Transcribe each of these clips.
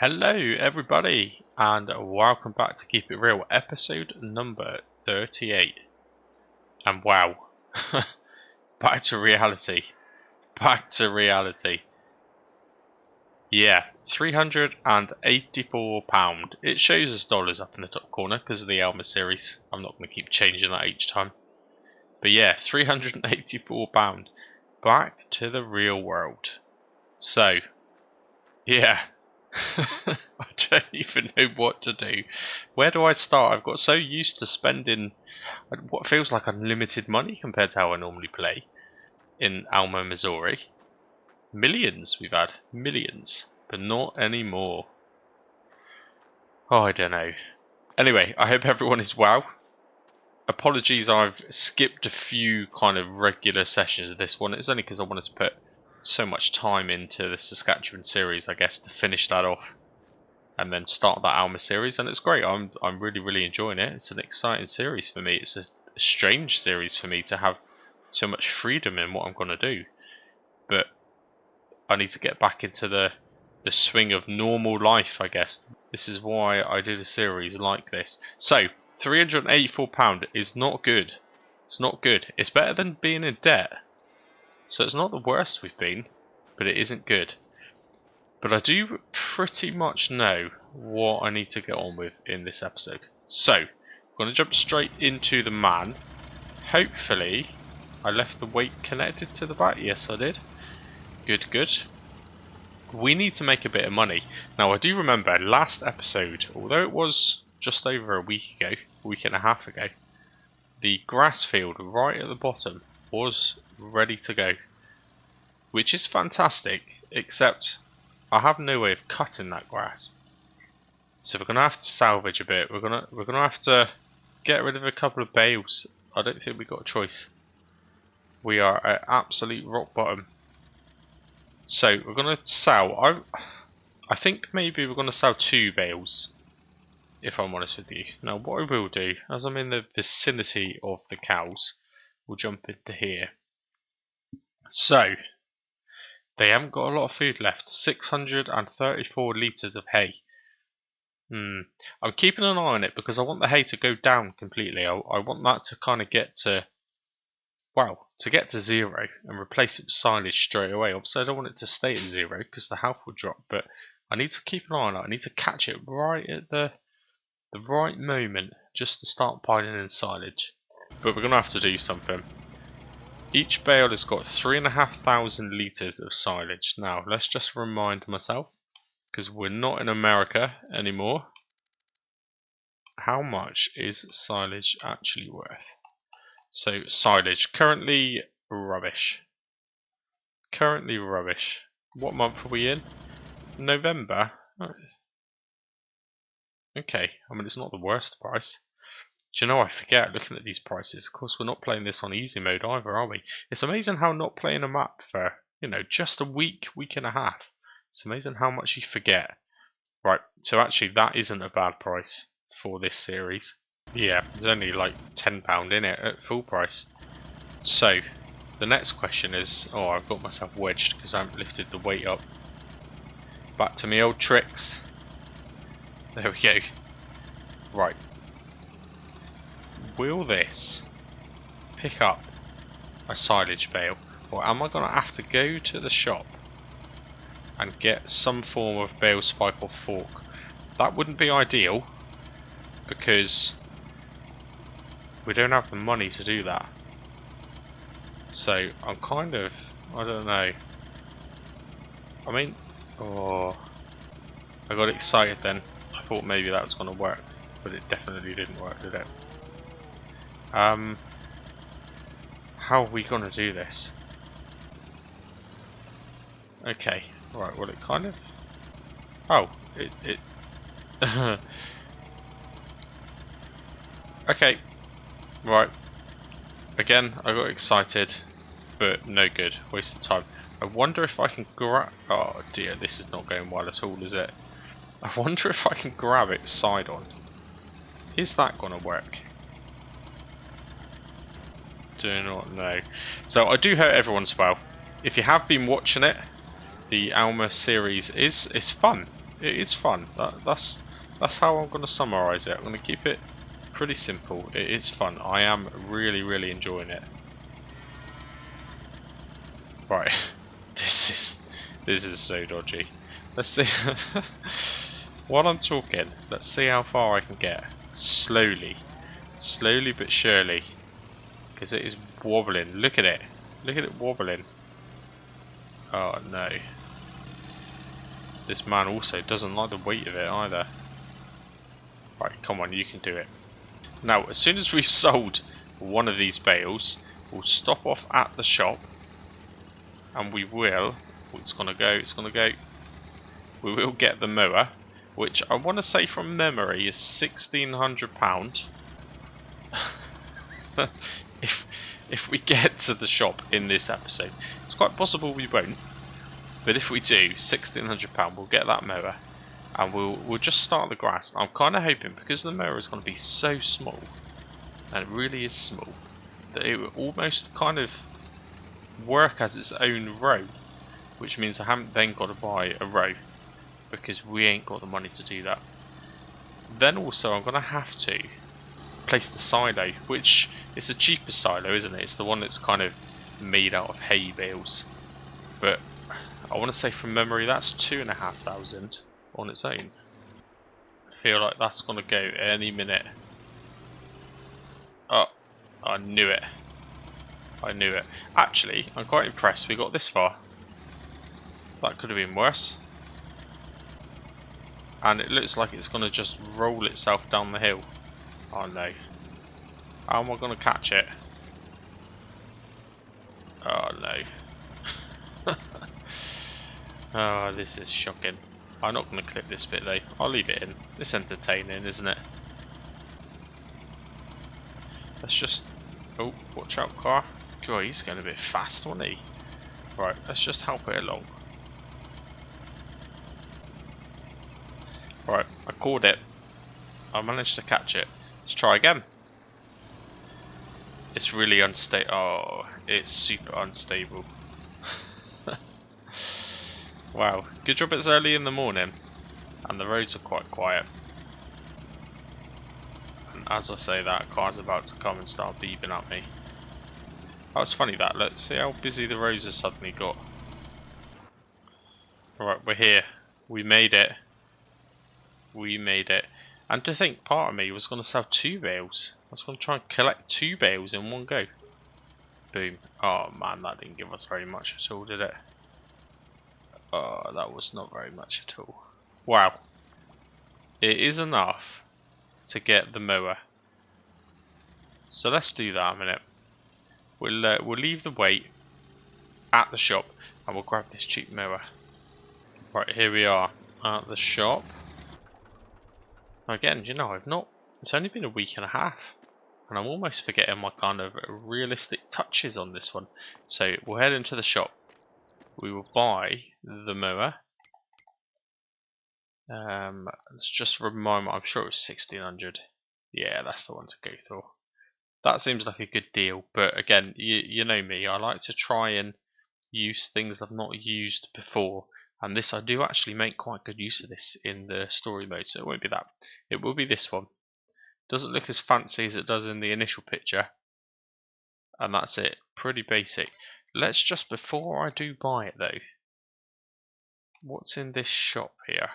Hello everybody and welcome back to Keep It Real, episode number 38. And wow, back to reality. Yeah, £384. It shows us dollars up in the top corner because of the Elmer series. I'm not going to keep changing that each time. But yeah, £384. Back to the real world. So, yeah. I don't even know what to do. Where do I start? I've got so used to spending what feels like unlimited money compared to how I normally play in Alma, Missouri. Millions we've had. Millions. But not anymore. Oh, I don't know. Anyway, I hope everyone is well. Apologies, I've skipped a few kind of regular sessions of this one. It's only because I wanted to put so much time into the Saskatchewan series, I guess, to finish that off. And then start that Alma series, and it's great. I'm really enjoying it. It's an exciting series for me. It's a strange series for me to have so much freedom in what I'm going to do, but I need to get back into the swing of normal life, I guess. This is why I did a series like this. So £384 is not good. It's not good. It's better than being in debt, so it's not the worst we've been, but it isn't good. But I do pretty much know what I need to get on with in this episode. So, I'm going to jump straight into the man. Hopefully, I left the weight connected to the back. Yes, I did. Good, good. We need to make a bit of money. Now, I do remember last episode, although it was just over a week and a half ago, the grass field right at the bottom was ready to go. Which is fantastic, except I have no way of cutting that grass, so we're gonna have to salvage a bit. We're gonna have to get rid of a couple of bales. I don't think we've got a choice. We are at absolute rock bottom. So we're gonna sell. I think maybe we're gonna sell 2 bales, if I'm honest with you. Now, what I will do, as I'm in the vicinity of the cows, we'll jump into here. So they haven't got a lot of food left. 634 litres of hay. I'm keeping an eye on it because I want the hay to go down completely. I want that to kind of get to, well, to get to 0 and replace it with silage straight away. Obviously, I don't want it to stay at 0 because the health will drop, but I need to keep an eye on it. I need to catch it right at the right moment just to start piling in silage. But we're going to have to do something. Each bale has got 3,500 litres of silage. Now, let's just remind myself, because we're not in America anymore, how much is silage actually worth? So, silage, currently rubbish. Currently rubbish. What month are we in? November? Oh. Okay, I mean, it's not the worst price. Do you know, I forget looking at these prices. Of course, we're not playing this on easy mode either, are we? It's amazing how not playing a map for, just a week and a half. It's amazing how much you forget. Right, so actually that isn't a bad price for this series. Yeah, there's only like £10 in it at full price. So, the next question is, oh, I've got myself wedged because I haven't lifted the weight up. Back to my old tricks. There we go. Right. Will this pick up a silage bale, or am I going to have to go to the shop and get some form of bale spike or fork? That wouldn't be ideal because we don't have the money to do that. So I'm kind of, I don't know. I mean, oh, I got excited then. I thought maybe that was going to work, but it definitely didn't work, did it? How are we going to do this? Okay, right, well it kind of... Oh, it okay, right. Again, I got excited, but no good. Waste of time. I wonder if I can grab... Oh dear, this is not going well at all, is it? I wonder if I can grab it side on. Is that going to work? Do not know. So I do hope everyone's well. If you have been watching it, the Alma series is fun. It's fun. That's how I'm going to summarise it. I'm going to keep it pretty simple. It is fun. I am really enjoying it. Right, this is so dodgy. Let's see. While I'm talking, let's see how far I can get. Slowly but surely, because it is wobbling. Look at it. Look at it wobbling. Oh no. This man also doesn't like the weight of it either. Right, come on, you can do it. Now, as soon as we've sold one of these bales, we'll stop off at the shop, and we will. It's gonna go. We will get the mower, which I want to say from memory is £1,600. if we get to the shop in this episode, it's quite possible we won't. But if we do, £1,600, we'll get that mower, and we'll just start the grass. I'm kind of hoping, because the mower is going to be so small, and it really is small, that it will almost kind of work as its own row, which means I haven't then got to buy a row, because we ain't got the money to do that. Then also I'm going to have to place the silo, which is the cheapest silo, isn't it? It's the one that's kind of made out of hay bales. But I want to say from memory that's 2,500 on its own. I feel like that's going to go any minute. Oh, I knew it. I knew it. Actually, I'm quite impressed we got this far. That could have been worse. And it looks like it's going to just roll itself down the hill. Oh no. How am I going to catch it? Oh no. Oh, this is shocking. I'm not going to clip this bit though. I'll leave it in. It's entertaining, isn't it? Let's just... Oh, watch out, car. God, he's going a bit fast, wasn't he? Right, let's just help it along. Right, I caught it. I managed to catch it. Let's try again. It's really unstable. Oh, it's super unstable. Wow, good job it's early in the morning and the roads are quite quiet. And as I say that, a car's about to come and start beeping at me. That was funny that, let's see how busy the roads have suddenly got. Alright, we're here. We made it. We made it. And to think, part of me was going to sell 2 bales. I was going to try and collect 2 bales in one go. Boom. Oh man, that didn't give us very much at all, did it? Oh, that was not very much at all. Wow. It is enough to get the mower. So let's do that a minute. We'll leave the weight at the shop and we'll grab this cheap mower. Right, here we are at the shop. Again, you know, it's only been a week and a half. And I'm almost forgetting my kind of realistic touches on this one. So we'll head into the shop. We will buy the mower. Let's just remind me, I'm sure it was 1,600. Yeah, that's the one to go through. That seems like a good deal, but again, you know me, I like to try and use things I've not used before, and this I do actually make quite good use of this in the story mode, so it won't be that. It will be this one. Doesn't look as fancy as it does in the initial picture, and that's it. Pretty basic. Let's just, before I do buy it though, what's in this shop here?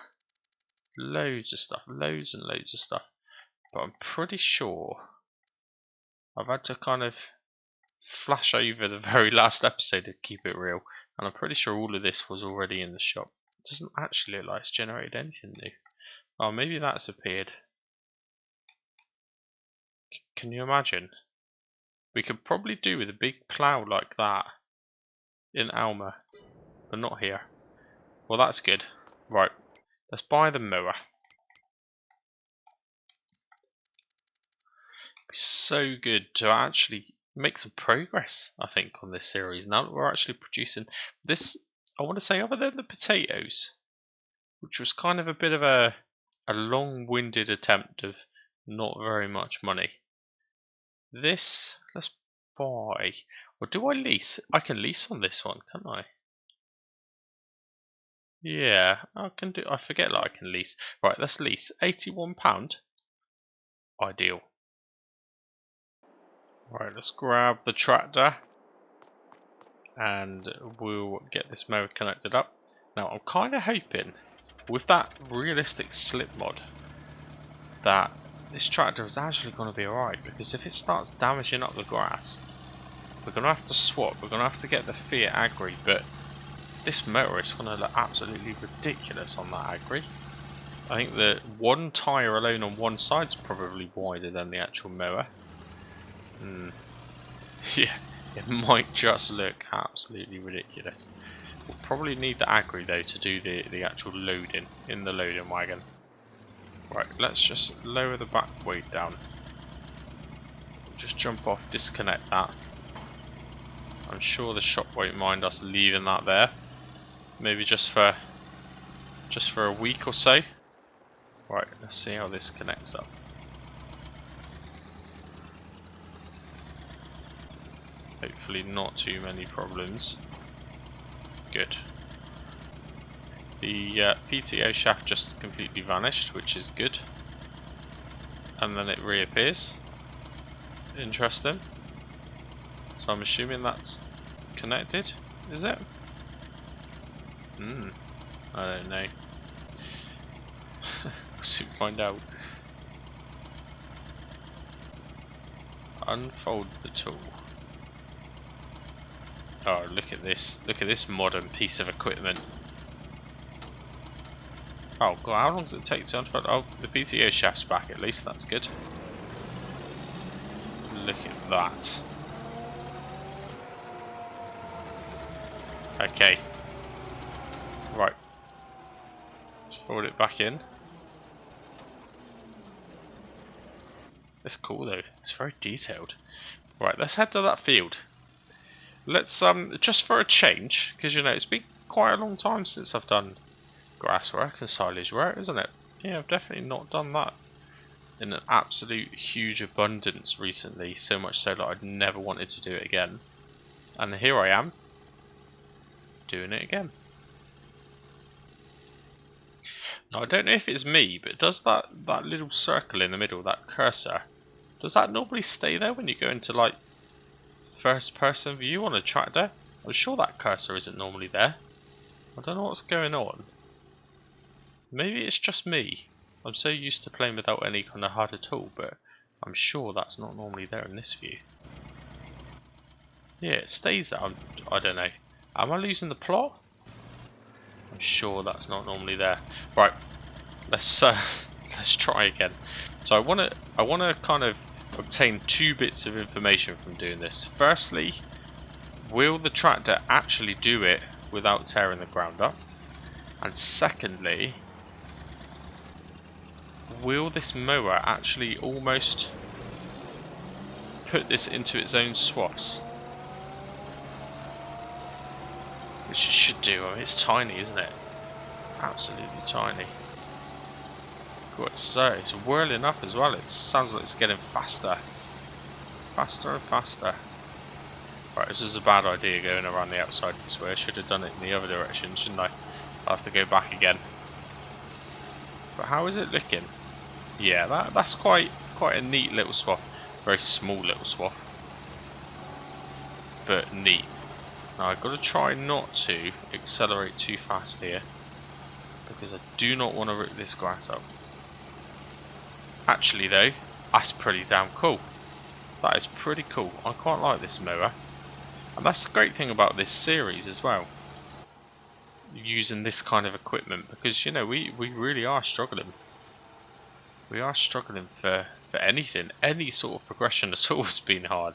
Loads of stuff, loads and loads of stuff, but I'm pretty sure I've had to kind of flash over the very last episode to keep it real, and I'm pretty sure all of this was already in the shop. It doesn't actually look like it's generated anything new. Oh, maybe that's appeared. Can you imagine? We could probably do with a big plough like that in Alma, but not here. Well, that's good. Right, let's buy the mower. It'd be so good to actually make some progress, I think, on this series. Now that we're actually producing this, I want to say, other than the potatoes, which was kind of a bit of a long-winded attempt of not very much money. This, let's buy. Or do I lease? I can lease on this one, can't I? Yeah, I can do. I forget that I can lease. Right, let's lease £81. Ideal. Right, let's grab the tractor and we'll get this mower connected up. Now, I'm kind of hoping with that realistic slip mod that this tractor is actually going to be alright, because if it starts damaging up the grass, we're going to have to swap. We're going to have to get the Fiat Agri, but this mower is going to look absolutely ridiculous on that Agri. I think the one tyre alone on one side is probably wider than the actual mower. Yeah, it might just look absolutely ridiculous. We'll probably need the Agri though to do the actual loading in the loading wagon. Right, let's just lower the back weight down. Just jump off, disconnect that. I'm sure the shop won't mind us leaving that there. Maybe just for a week or so. Right, let's see how this connects up. Hopefully not too many problems. Good. The PTO shaft just completely vanished, which is good. And then it reappears. Interesting. So I'm assuming that's connected, is it? I don't know. We'll soon find out. Unfold the tool. Oh, look at this. Look at this modern piece of equipment. Oh god, how long does it take to unfold? Oh, the PTO shaft's back at least, that's good. Look at that. Okay. Right. Let's fold it back in. It's cool though, it's very detailed. Right, let's head to that field. Let's, just for a change, because you know, it's been quite a long time since I've done grass work and silage work, isn't it? Yeah, I've definitely not done that in an absolute huge abundance recently, so much so that I'd never wanted to do it again. And here I am, doing it again. Now, I don't know if it's me, but does that little circle in the middle, that cursor, does that normally stay there when you go into, like, first person view on a tractor? I'm sure that cursor isn't normally there. I don't know what's going on. Maybe it's just me. I'm so used to playing without any kind of HUD at all, but I'm sure that's not normally there in this view. Yeah, it stays there. I don't know. Am I losing the plot? I'm sure that's not normally there. Right, let's try again. So I wanna kind of obtain two bits of information from doing this. Firstly, will the tractor actually do it without tearing the ground up? And secondly, will this mower actually almost put this into its own swaths? Which it should do. I mean, it's tiny, isn't it? Absolutely tiny. Good, so it's whirling up as well. It sounds like it's getting faster. Faster and faster. Right, this is a bad idea going around the outside this way. I should have done it in the other direction, shouldn't I? I'll have to go back again. But how is it looking? Yeah, that's quite a neat little swath. Very small little swath. But neat. Now I've got to try not to accelerate too fast here, because I do not want to rip this grass up. Actually though, that's pretty damn cool. That is pretty cool. I quite like this mower. And that's the great thing about this series as well. Using this kind of equipment, because you know, we really are struggling. We are struggling for anything. Any sort of progression at all has been hard.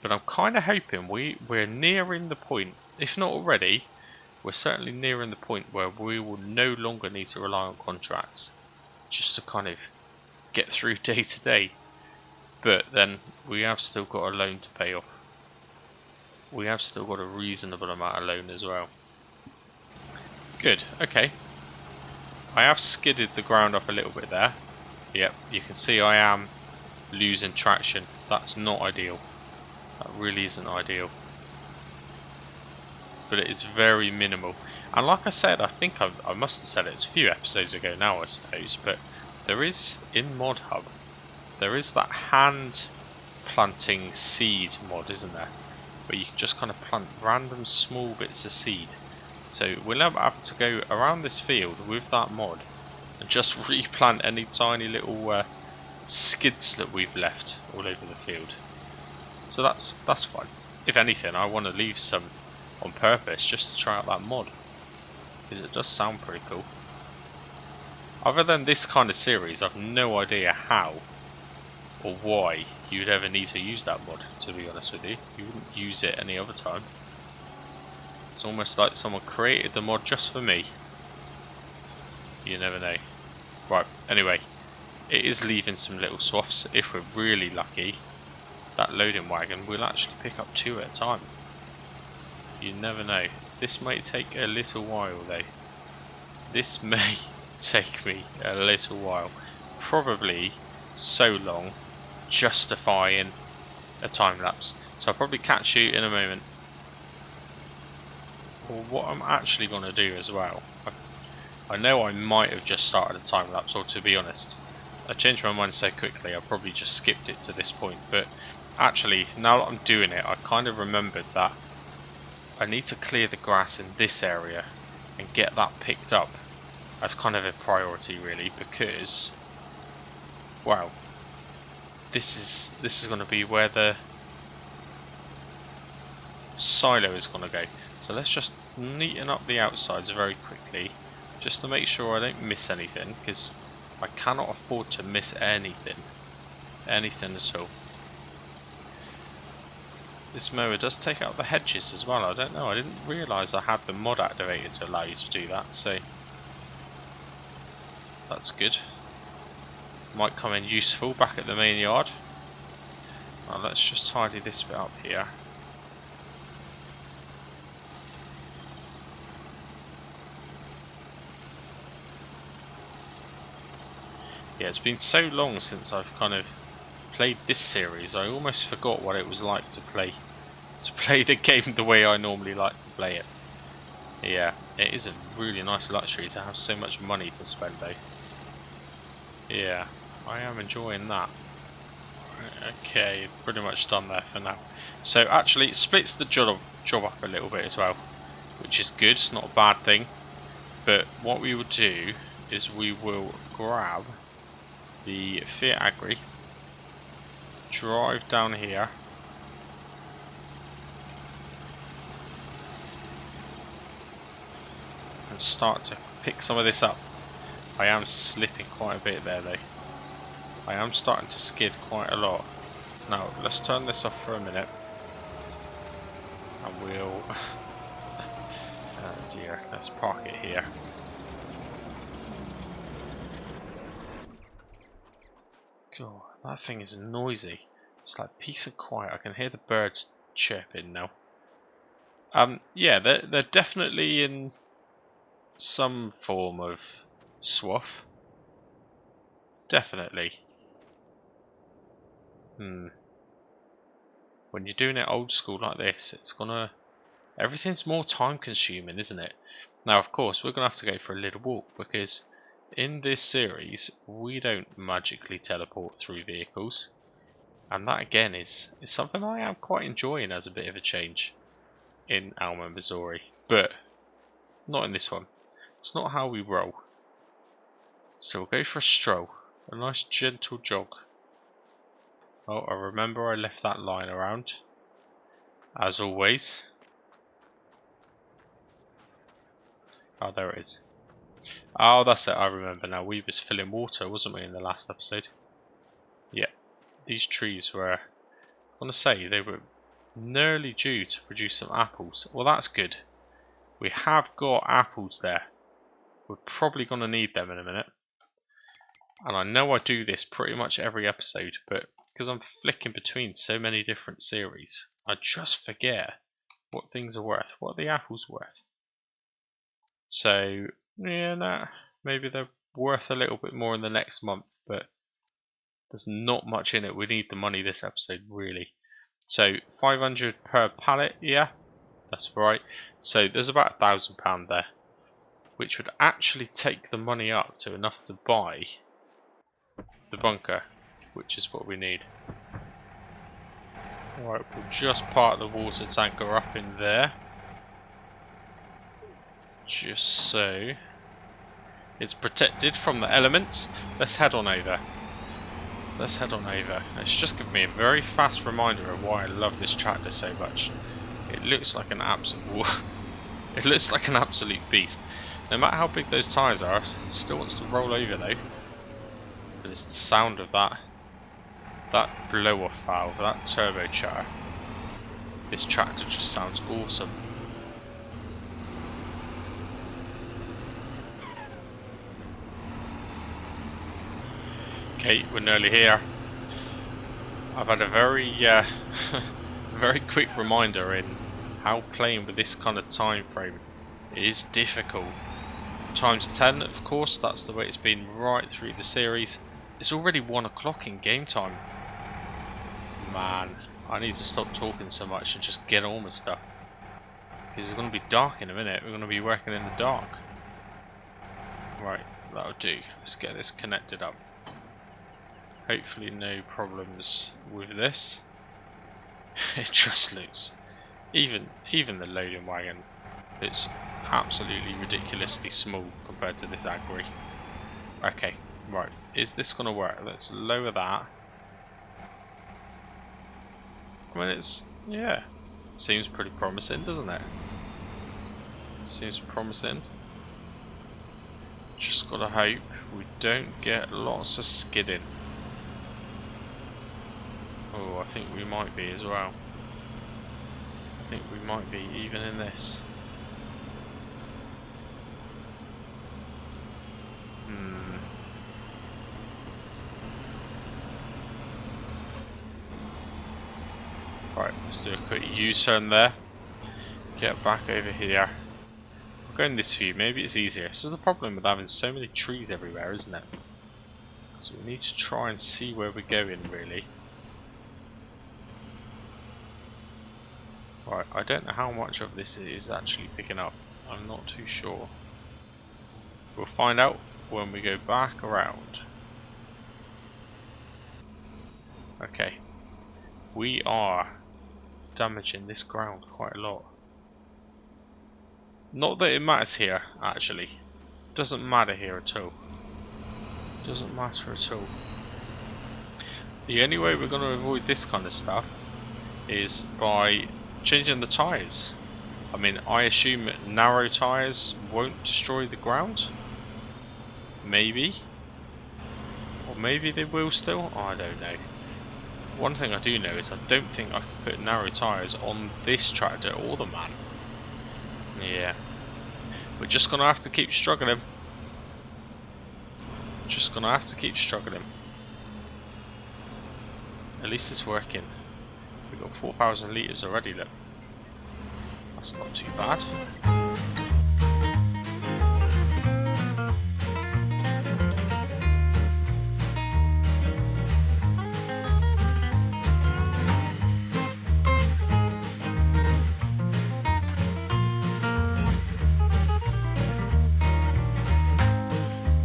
But I'm kind of hoping we're nearing the point, if not already, we're certainly nearing the point where we will no longer need to rely on contracts just to kind of get through day to day. But then we have still got a loan to pay off. We have still got a reasonable amount of loan as well. Good, okay. I have skidded the ground up a little bit there. Yep, you can see I am losing traction. That's not ideal. That really isn't ideal. but it is very minimal. And like I said, I think I must have said it a few episodes ago now, I suppose, but there is, in Mod Hub, there is that hand planting seed mod, isn't there? Where you can just kind of plant random small bits of seed. So we'll never have to go around this field with that mod and just replant any tiny little skids that we've left all over the field. So that's fun. If anything, I want to leave some on purpose just to try out that mod, because it does sound pretty cool. Other than this kind of series, I've no idea how or why you'd ever need to use that mod, to be honest with you. You wouldn't use it any other time. It's almost like someone created the mod just for me. You never know. Right, anyway, it is leaving some little swaths. If we're really lucky, that loading wagon will actually pick up 2 at a time. You never know. This may take a little while though. This may take me a little while. Probably so long, justifying a time lapse. So I'll probably catch you in a moment. Well, what I'm actually going to do as well, I know I might have just started a time lapse, or to be honest, I changed my mind so quickly I probably just skipped it to this point, but actually now that I'm doing it, I kind of remembered that I need to clear the grass in this area and get that picked up as kind of a priority really, because wow, this is going to be where the silo is going to go. So let's just neaten up the outsides very quickly, just to make sure I don't miss anything, because I cannot afford to miss anything at all. This mower does take out the hedges as well. I don't know, I didn't realise I had the mod activated to allow you to do that, so that's good. Might come in useful back at the main yard. Now let's just tidy this bit up here. Yeah, it's been so long since I've kind of played this series, I almost forgot what it was like to play the game the way I normally like to play it. Yeah, it is a really nice luxury to have so much money to spend though. Yeah, I am enjoying that. Okay, pretty much done there for now. So actually it splits the job up a little bit as well, which is good, it's not a bad thing. But what we will do is we will grab the Fiat Agri, drive down here, and start to pick some of this up. I am slipping quite a bit there though. I am starting to skid quite a lot. Now let's turn this off for a minute, and we'll oh dear, let's park it here. God, that thing is noisy. It's like peace and quiet. I can hear the birds chirping now. Yeah, they're definitely in some form of swath. Definitely. When you're doing it old school like this, everything's more time consuming, isn't it? Now, of course, we're gonna have to go for a little walk, because in this series we don't magically teleport through vehicles, and that again is something I am quite enjoying as a bit of a change in Alma, Missouri, but not in this one. It's not how we roll. So we'll go for a stroll, a nice gentle jog. Oh, I remember I left that line around, as always. Oh, there it is. Oh, that's it, I remember now. We was filling water, wasn't we, in the last episode? Yeah, these trees were, I want to say, they were nearly due to produce some apples. Well, that's good. We have got apples there. We're probably going to need them in a minute. And I know I do this pretty much every episode, but because I'm flicking between so many different series, I just forget what things are worth. What are the apples worth? So, yeah, nah, maybe they're worth a little bit more in the next month, but there's not much in it. We need the money this episode, really. So, 500 per pallet, yeah. That's right. So there's about £1,000 there, which would actually take the money up to enough to buy the bunker, which is what we need. Alright, we'll just park the water tanker up in there, just so it's protected from the elements. Let's head on over. Let's head on over. It's just given me a very fast reminder of why I love this tractor so much. It looks like an absolute it looks like an absolute beast. No matter how big those tyres are, it still wants to roll over though. But it's the sound of that blow-off valve, that turbocharger. This tractor just sounds awesome. Okay, we're nearly here. I've had a very very quick reminder in how playing with this kind of time frame is difficult. Times 10, of course, that's the way it's been right through the series. It's already 1 o'clock in game time. Man, I need to stop talking so much and just get on with stuff. Because it's going to be dark in a minute. We're going to be working in the dark. Right, that'll do. Let's get this connected up. Hopefully no problems with this. It just looks, even the loading wagon, it's absolutely ridiculously small compared to this Agri. Okay, right, is this going to work? Let's lower that. I mean, it's, yeah, it seems pretty promising, doesn't it? Seems promising. Just gotta hope we don't get lots of skidding. Oh, I think we might be as well. I think we might be even in this. Right, let's do a quick U-turn there. Get back over here. We'll go in this view, maybe it's easier. This is the problem with having so many trees everywhere, isn't it? So we need to try and see where we're going, really. Right, I don't know how much of this is actually picking up. I'm not too sure. We'll find out when we go back around. Okay. We are damaging this ground quite a lot. Not that it matters here, actually. Doesn't matter here at all. Doesn't matter at all. The only way we're going to avoid this kind of stuff is by changing the tyres. I mean, I assume narrow tyres won't destroy the ground. Maybe. Or maybe they will still. I don't know. One thing I do know is I don't think I can put narrow tyres on this tractor or the man. Yeah. We're just going to have to keep struggling. Just going to have to keep struggling. At least it's working. We've got 4,000 litres already, look. That's not too bad.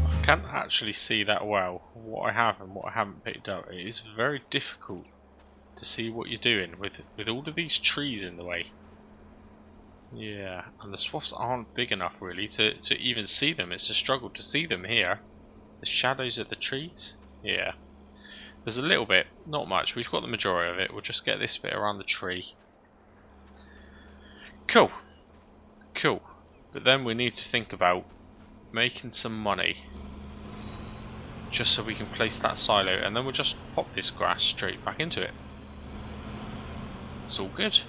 I can't actually see that well what I have and what I haven't picked up. It is very difficult to see what you're doing with all of these trees in the way. Yeah, and the swaths aren't big enough really to even see them. It's a struggle to see them here. The shadows of the trees. Yeah. There's a little bit, not much. We've got the majority of it. We'll just get this bit around the tree. Cool. Cool. But then we need to think about making some money. Just so we can place that silo, and then we'll just pop this grass straight back into it. It's all good.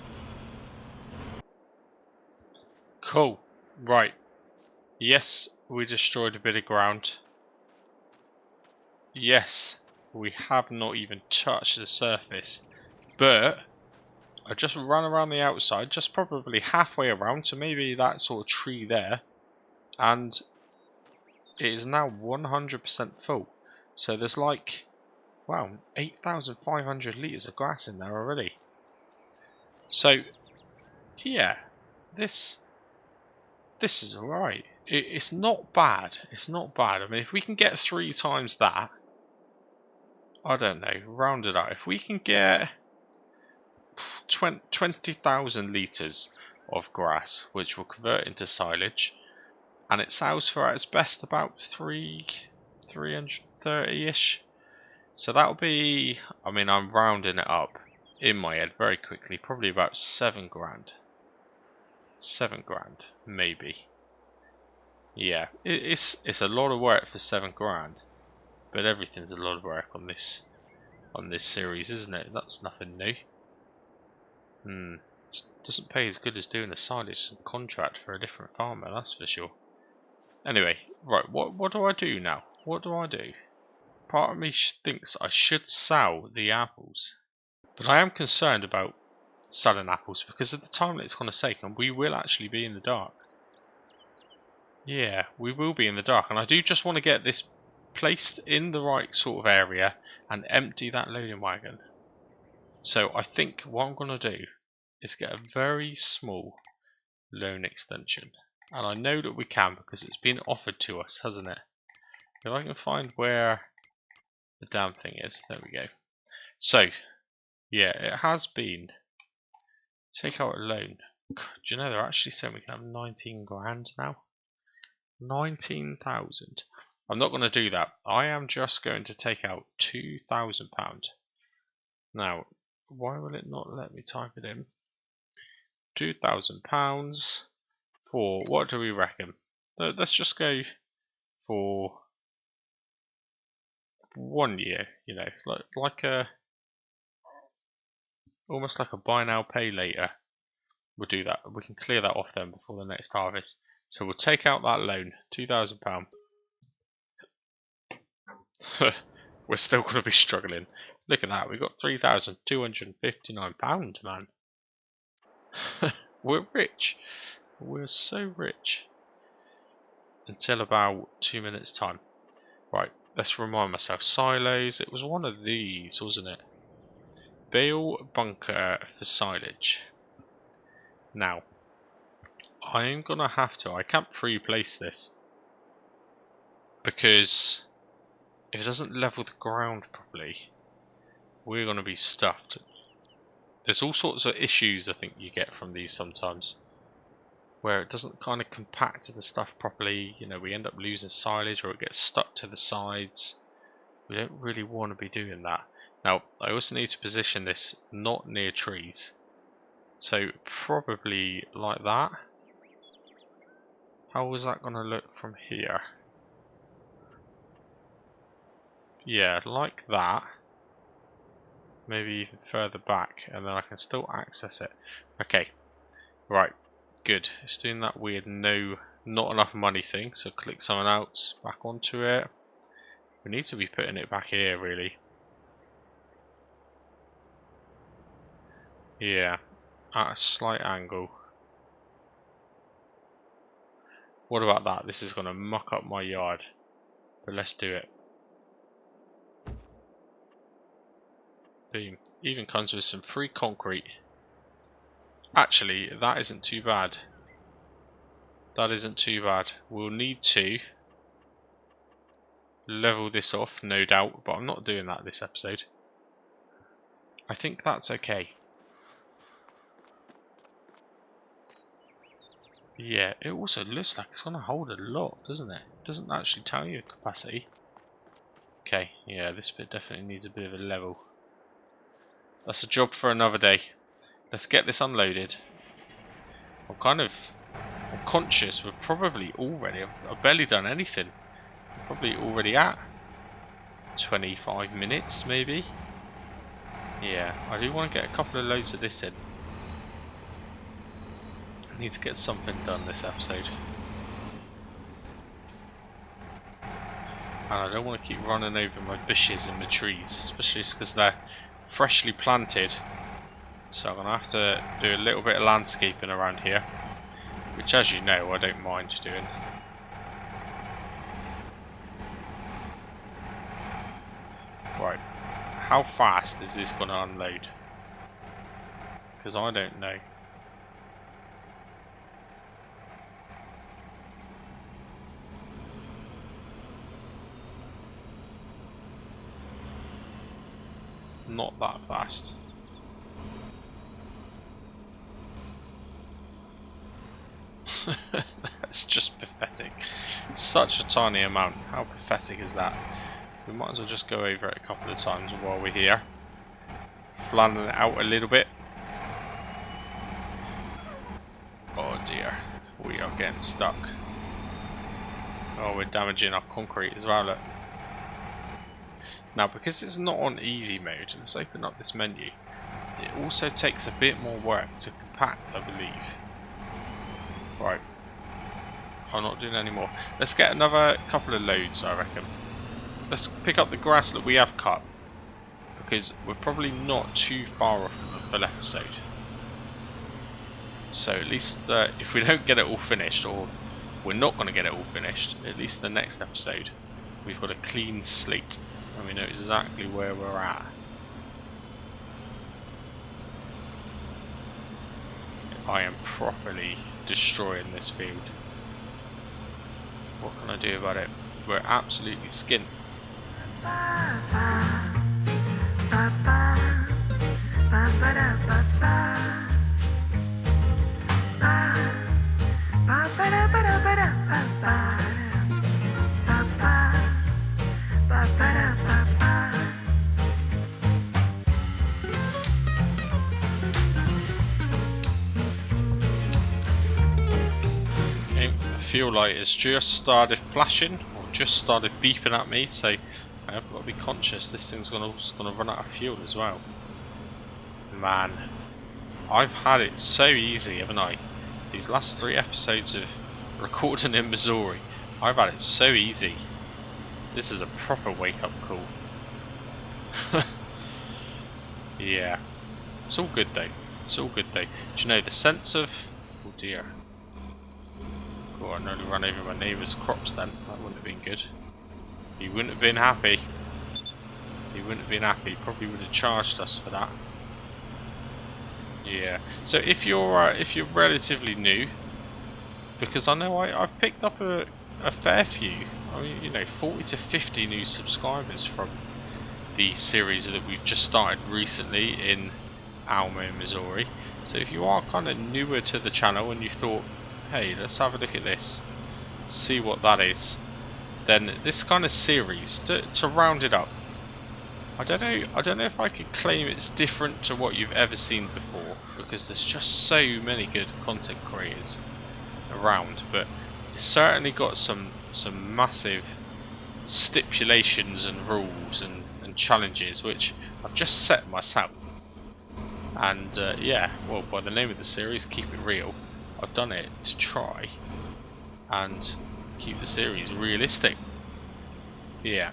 Cool. Right. Yes, we destroyed a bit of ground. Yes, we have not even touched the surface. But I just ran around the outside, just probably halfway around to maybe that sort of tree there. And it is now 100% full. So there's like, wow, 8,500 litres of grass in there already. So, yeah, this is alright. It's not bad. It's not bad. I mean, if we can get 3 times that, I don't know, round it out. If we can get 20,000 litres of grass, which will convert into silage, and it sells for at its best about 330-ish. So that'll be, I mean, I'm rounding it up in my head very quickly, probably about 7 grand. 7 grand, maybe. Yeah, it's a lot of work for 7 grand, but everything's a lot of work on this series, isn't it? That's nothing new. It doesn't pay as good as doing a silage contract for a different farmer, that's for sure. Anyway, right, what do I do now? What do I do? Part of me thinks I should sell the apples, but I am concerned about selling apples because of the time that it's going to take, and we will actually be in the dark. Yeah, we will be in the dark, and I do just want to get this placed in the right sort of area and empty that loading wagon. So I think what I'm going to do is get a very small loan extension, and I know that we can because it's been offered to us, hasn't it? If I can find where the damn thing is, there we go. So, yeah, it has been. Take out a loan. Do you know they're actually saying we can have 19 grand now? 19,000. I'm not going to do that. I am just going to take out £2,000. Now, why will it not let me type it in? £2,000 for, what do we reckon? Let's just go for 1 year, you know, like a, almost like a buy now pay later. We'll do that. We can clear that off then before the next harvest. So we'll take out that loan, £2,000. We're still going to be struggling. Look at that, we've got £3,259, man. We're rich. We're so rich. Until about 2 minutes time. Right, let's remind myself. Silos, it was one of these, wasn't it? Bale bunker for silage. Now, I'm going to have to, I can't pre-place this. Because if it doesn't level the ground properly, we're going to be stuffed. There's all sorts of issues I think you get from these sometimes, where it doesn't kind of compact the stuff properly. You know, we end up losing silage or it gets stuck to the sides. We don't really want to be doing that. Now, I also need to position this not near trees. So probably like that. How is that going to look from here? Yeah, like that. Maybe even further back, and then I can still access it. Okay, right, good. It's doing that weird not enough money thing, so click someone else back onto it. We need to be putting it back here, really. Yeah, at a slight angle. What about that? This is going to muck up my yard, but let's do it. Boom. Even comes with some free concrete. Actually, that isn't too bad. That isn't too bad. We'll need to level this off, no doubt, but I'm not doing that this episode. I think that's okay. Yeah, it also looks like it's going to hold a lot, doesn't it? It doesn't actually tell you capacity. Okay, yeah, this bit definitely needs a bit of a level. That's a job for another day. Let's get this unloaded. I'm conscious we're probably already, I've barely done anything. We're probably already at 25 minutes, maybe. Yeah, I do want to get a couple of loads of this in. I need to get something done this episode. And I don't want to keep running over my bushes and my trees, especially because they're freshly planted. So I'm going to have to do a little bit of landscaping around here, which, as you know, I don't mind doing. Right, how fast is this going to unload? Because I don't know. not that fast. That's just pathetic. Such a tiny amount. How pathetic is that? We might as well just go over it a couple of times while we're here. Flatten it out a little bit. Oh dear. We are getting stuck. Oh, we're damaging our concrete as well, look. Now, because it's not on easy mode, let's open up this menu. It also takes a bit more work to compact, I believe. Right. I'm not doing any more. Let's get another couple of loads, I reckon. Let's pick up the grass that we have cut, because we're probably not too far off of a full episode. So at least if we don't get it all finished, or we're not going to get it all finished, at least the next episode we've got a clean slate and we know exactly where we're at. I am properly destroying this field. What can I do about it? We're absolutely skint. The fuel light has just started flashing, or just started beeping at me, so I have got to be conscious this thing's gonna run out of fuel as well. Man, I've had it so easy, haven't I? These last 3 episodes of recording in Missouri, I've had it so easy. This is a proper wake-up call. Yeah, it's all good though. It's all good though. Do you know the sense of? Oh dear. Oh, I nearly ran over my neighbour's crops then. That wouldn't have been good. He wouldn't have been happy. He wouldn't have been happy. Probably would have charged us for that. Yeah. So if you're relatively new, because I know I've picked up a fair few. I mean, you know, 40 to 50 new subscribers from the series that we've just started recently in Alma, Missouri. So if you are kind of newer to the channel and you thought, hey, let's have a look at this, see what that is, then this kind of series, to round it up, I don't know if I could claim it's different to what you've ever seen before, because there's just so many good content creators around, but it's certainly got some massive stipulations and rules and challenges which I've just set myself. And yeah, well, by the name of the series, Keep It Real, I've done it to try and keep the series realistic. Yeah.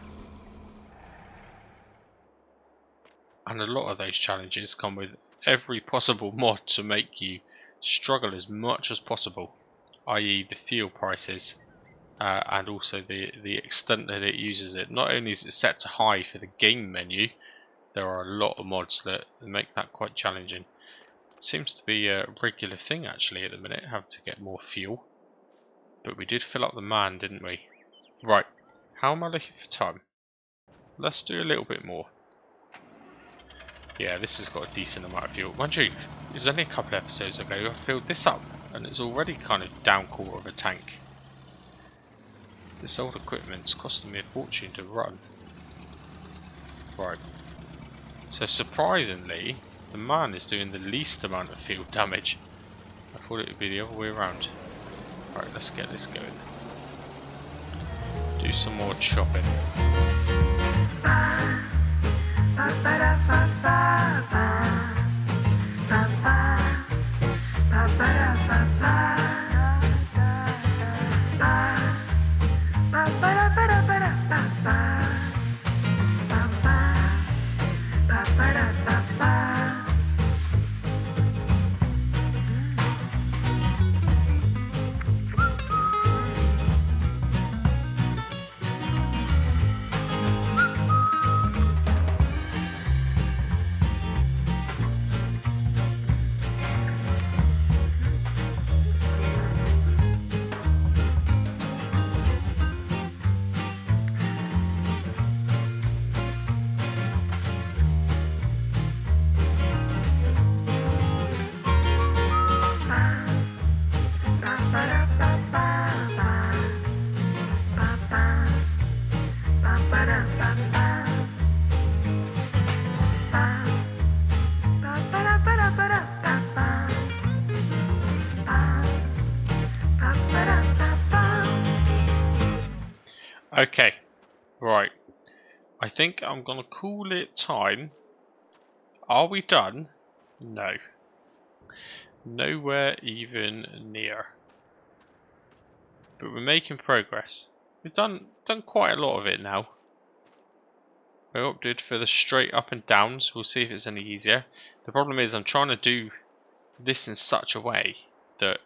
And a lot of those challenges come with every possible mod to make you struggle as much as possible, i.e. the fuel prices, and also the extent that it uses it. Not only is it set to high for the game menu, there are a lot of mods that make that quite challenging. It seems to be a regular thing actually at the minute, having to get more fuel. But we did fill up the man, didn't we? Right, how am I looking for time? Let's do a little bit more. Yeah, this has got a decent amount of fuel. Mind you, it was only a couple of episodes ago I filled this up, and it's already kind of down quarter of a tank. This old equipment's costing me a fortune to run. Right. So surprisingly, the man is doing the least amount of field damage. I thought it would be the other way around. Right, let's get this going. Do some more chopping. Okay, right. I think I'm gonna call it time. Are we done? No. Nowhere even near. But we're making progress. We've done quite a lot of it now. I opted for the straight up and downs. We'll see if it's any easier. The problem is I'm trying to do this in such a way that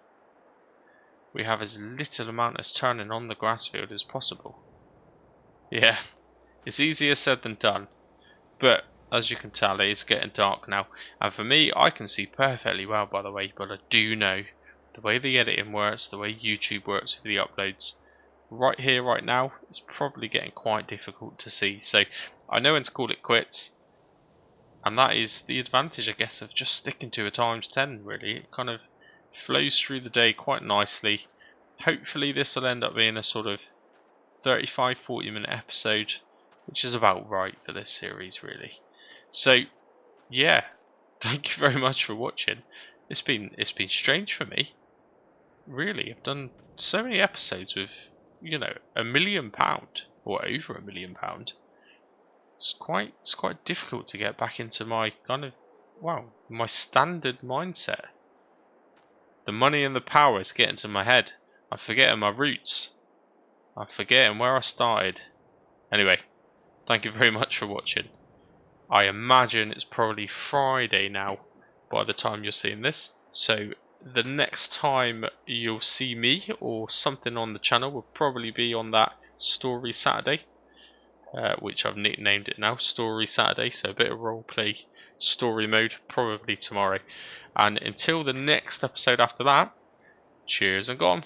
we have as little amount as turning on the grass field as possible. Yeah, it's easier said than done. But as you can tell, it is getting dark now. And for me, I can see perfectly well, by the way. But I do know the way the editing works, the way YouTube works with the uploads. Right here, right now, it's probably getting quite difficult to see. So I know when to call it quits. And that is the advantage, I guess, of just sticking to a times 10, really. It kind of flows through the day quite nicely. Hopefully this will end up being a sort of 35-40 minute episode, which is about right for this series, really. So, yeah, thank you very much for watching. It's been strange for me. Really, I've done so many episodes with, you know, £1 million or over £1 million. It's quite difficult to get back into my kind of, wow, my standard mindset. The money and the power is getting to my head. I'm forgetting my roots. I'm forgetting where I started. Anyway, thank you very much for watching. I imagine it's probably Friday now by the time you're seeing this. So the next time you'll see me or something on the channel will probably be on that Story Saturday. Which I've nicknamed it now, Story Saturday, so a bit of roleplay story mode, probably tomorrow. And until the next episode after that, cheers and gone.